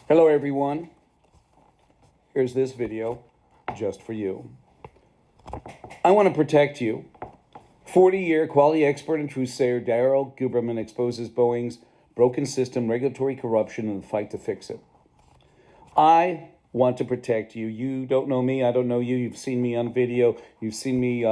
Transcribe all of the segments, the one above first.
Hello everyone, here's this video just for you. I want to protect you. 40-year quality expert and truthsayer Daryl Guberman exposes Boeing's broken system, regulatory corruption, and the fight to fix it. I want to protect you. You don't know me, I don't know you. You've seen me on video. You've seen me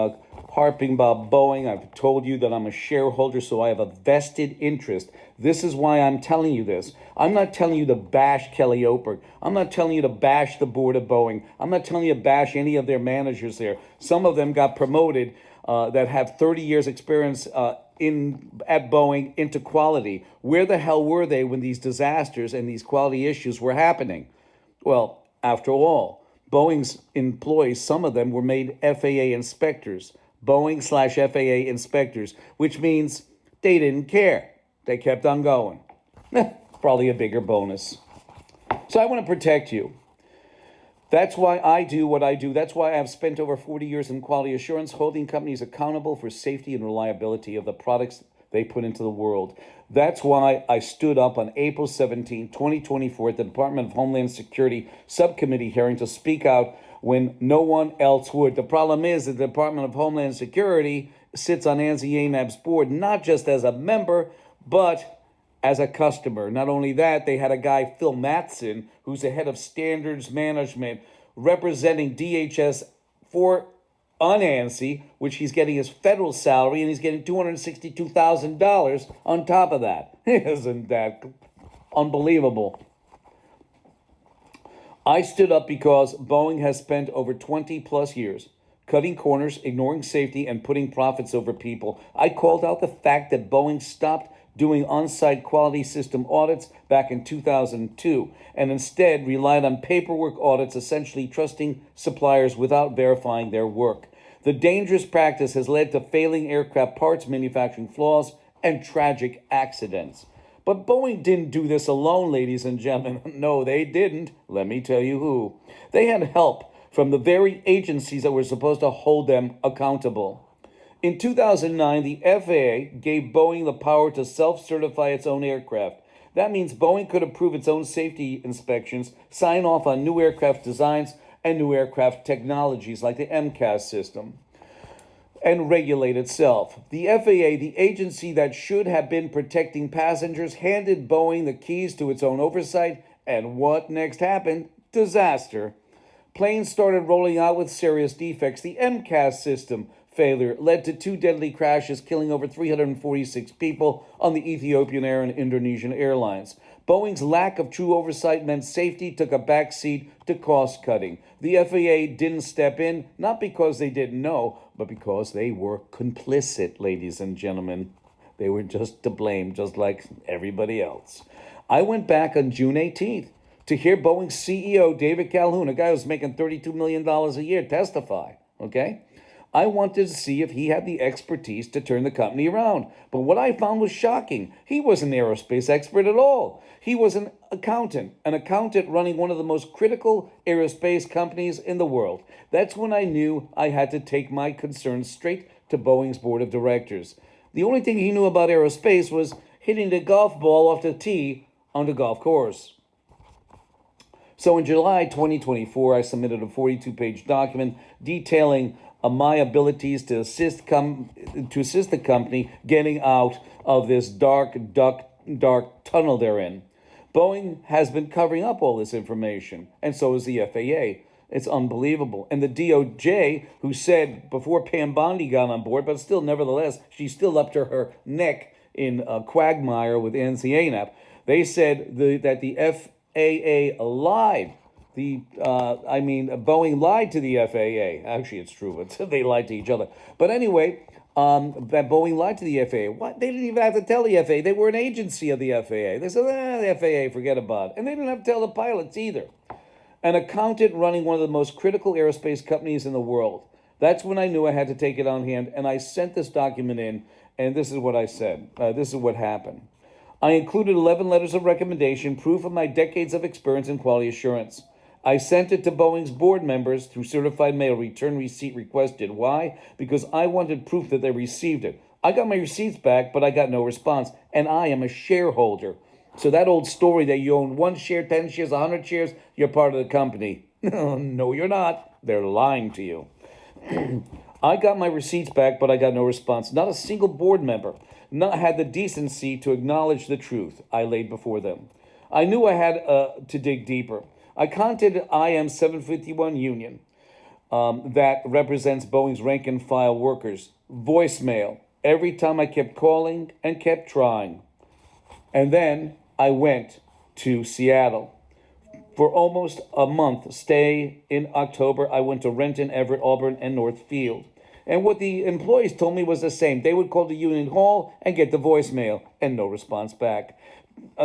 harping about Boeing. I've told you that I'm a shareholder, so I have a vested interest. This is why I'm telling you this. I'm not telling you to bash Kelly Oper. I'm not telling you to bash the board of Boeing. I'm not telling you to bash any of their managers there. Some of them got promoted that have 30 years experience at Boeing into quality. Where the hell were they when these disasters and these quality issues were happening? Well, after all, Boeing's employees, some of them were made FAA inspectors, Boeing/FAA inspectors, which means they didn't care. They kept on going. Probably a bigger bonus. So I want to protect you. That's why I do what I do. That's why I've spent over 40 years in quality assurance, holding companies accountable for safety and reliability of the products they put into the world. That's why I stood up on April 17, 2024 at the Department of Homeland Security Subcommittee hearing to speak out when no one else would. The problem is that the Department of Homeland Security sits on Anzi Yanab's board, not just as a member, but as a customer. Not only that, they had a guy, Phil Mattson, who's the head of standards management, representing DHS for on ANSI, which he's getting his federal salary, and he's getting $262,000 on top of that. Isn't that unbelievable? I stood up because Boeing has spent over 20 plus years cutting corners, ignoring safety, and putting profits over people. I called out the fact that Boeing stopped doing on-site quality system audits back in 2002 and instead relied on paperwork audits, essentially trusting suppliers without verifying their work. The dangerous practice has led to failing aircraft parts, manufacturing flaws, and tragic accidents. But Boeing didn't do this alone, ladies and gentlemen. No, they didn't. Let me tell you who. They had help from the very agencies that were supposed to hold them accountable. In 2009, the FAA gave Boeing the power to self-certify its own aircraft. That means Boeing could approve its own safety inspections, sign off on new aircraft designs and new aircraft technologies like the MCAS system, and regulate itself. The FAA, the agency that should have been protecting passengers, handed Boeing the keys to its own oversight, and what next happened? Disaster. Planes started rolling out with serious defects. The MCAS system failure led to 2 deadly crashes, killing over 346 people on the Ethiopian Air and Indonesian Airlines. Boeing's lack of true oversight meant safety took a backseat to cost cutting. The FAA didn't step in, not because they didn't know, but because they were complicit, ladies and gentlemen. They were just to blame, just like everybody else. I went back on June 18th to hear Boeing's CEO, David Calhoun, a guy who's making $32 million a year, testify, okay? I wanted to see if he had the expertise to turn the company around. But what I found was shocking. He wasn't an aerospace expert at all. He was an accountant running one of the most critical aerospace companies in the world. That's when I knew I had to take my concerns straight to Boeing's board of directors. The only thing he knew about aerospace was hitting the golf ball off the tee on the golf course. So in July 2024, I submitted a 42-page document detailing my abilities to assist the company getting out of this dark tunnel they're in. Boeing has been covering up all this information, and so is the FAA. It's unbelievable. And the DOJ, who said before Pam Bondi got on board, but still, nevertheless, she's still up to her neck in a quagmire with Anzi Yanab, they said that the FAA lied. Boeing lied to the FAA. Actually, it's true, but they lied to each other. But anyway, that Boeing lied to the FAA. What? They didn't even have to tell the FAA. They were an agency of the FAA. They said, the FAA, forget about it. And they didn't have to tell the pilots either. An accountant running one of the most critical aerospace companies in the world. That's when I knew I had to take it on hand, and I sent this document in, and this is what I said. This is what happened. I included 11 letters of recommendation, proof of my decades of experience in quality assurance. I sent it to Boeing's board members through certified mail, return receipt requested. Why? Because I wanted proof that they received it. I got my receipts back, but I got no response, and I am a shareholder. So that old story that you own 1 share, 10 shares, 100 shares, you're part of the company. No, you're not. They're lying to you. I got my receipts back, but I got no response. Not a single board member not had the decency to acknowledge the truth I laid before them. I knew I had to dig deeper. I contacted IM 751 Union, that represents Boeing's rank and file workers. Voicemail. Every time I kept calling and kept trying. And then I went to Seattle. For almost a month, stay in October, I went to Renton, Everett, Auburn, and Northfield. And what the employees told me was the same. They would call the union hall and get the voicemail, and no response back.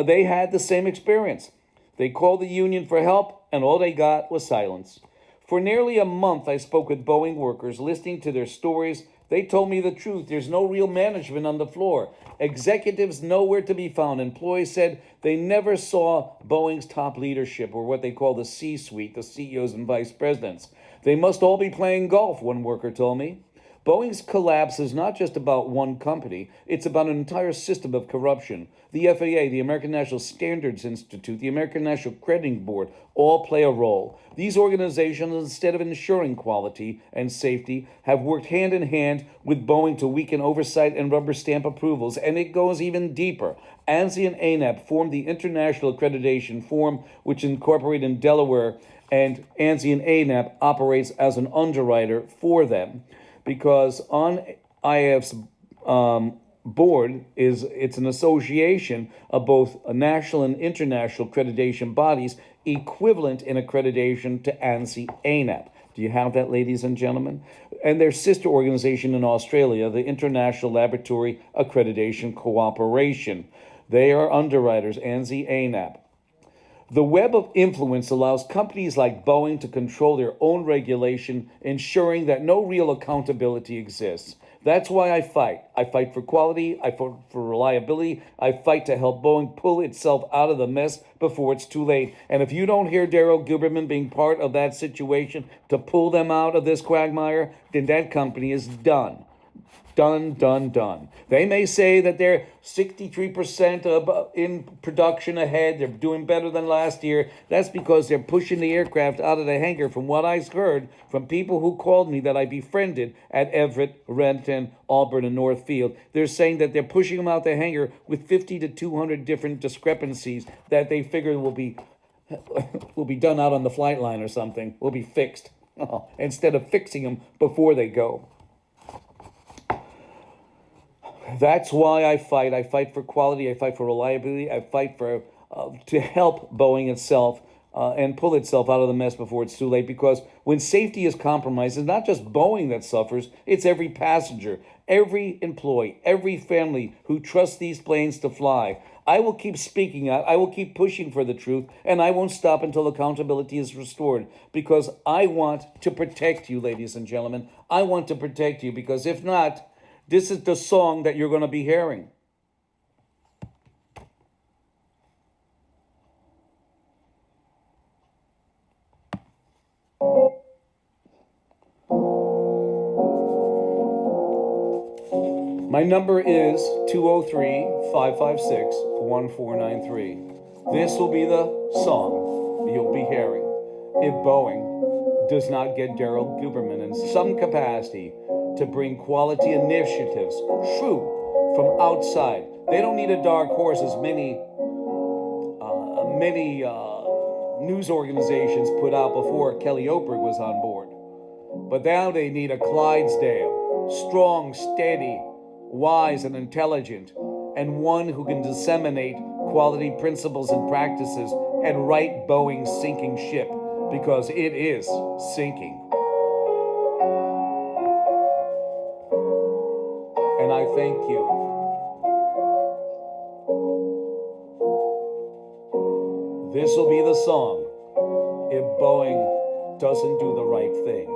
They had the same experience. They called the union for help, and all they got was silence. For nearly a month, I spoke with Boeing workers, listening to their stories. They told me the truth. There's no real management on the floor. Executives nowhere to be found. Employees said they never saw Boeing's top leadership, or what they call the C-suite, the CEOs and vice presidents. They must all be playing golf, one worker told me. Boeing's collapse is not just about one company, it's about an entire system of corruption. The FAA, the American National Standards Institute, the American National Crediting Board all play a role. These organizations, instead of ensuring quality and safety, have worked hand in hand with Boeing to weaken oversight and rubber stamp approvals, and it goes even deeper. ANSI and ANAP formed the International Accreditation Forum, which incorporated in Delaware, and ANSI and ANAP operates as an underwriter for them. Because on IAF's board it's an association of both national and international accreditation bodies equivalent in accreditation to ANSI ANAP. Do you have that, ladies and gentlemen? And their sister organization in Australia, the International Laboratory Accreditation Cooperation. They are underwriters, ANSI ANAP. The web of influence allows companies like Boeing to control their own regulation, ensuring that no real accountability exists. That's why I fight. I fight for quality, I fight for reliability, I fight to help Boeing pull itself out of the mess before it's too late. And if you don't hear Daryl Guberman being part of that situation to pull them out of this quagmire, then that company is done. Done. They may say that they're 63% in production ahead. They're doing better than last year. That's because they're pushing the aircraft out of the hangar, from what I've heard from people who called me that I befriended at Everett, Renton, Auburn, and Northfield. They're saying that they're pushing them out the hangar with 50 to 200 different discrepancies that they figure will be done out on the flight line or something, will be fixed, instead of fixing them before they go. That's why I fight. I fight for quality. I fight for reliability. I fight for to help Boeing itself and pull itself out of the mess before it's too late. Because when safety is compromised, it's not just Boeing that suffers. It's every passenger, every employee, every family who trusts these planes to fly. I will keep speaking out. I will keep pushing for the truth, and I won't stop until accountability is restored. Because I want to protect you, ladies and gentlemen. I want to protect you, because if not, this is the song that you're going to be hearing. My number is 203-556-1493. This will be the song you'll be hearing if Boeing does not get Daryl Guberman in some capacity to bring quality initiatives true from outside. They don't need a dark horse, as many news organizations put out before Kelly Oprah was on board. But now they need a Clydesdale, strong, steady, wise, and intelligent, and one who can disseminate quality principles and practices and right Boeing's sinking ship, because it is sinking. And I thank you. This will be the song if Boeing doesn't do the right thing.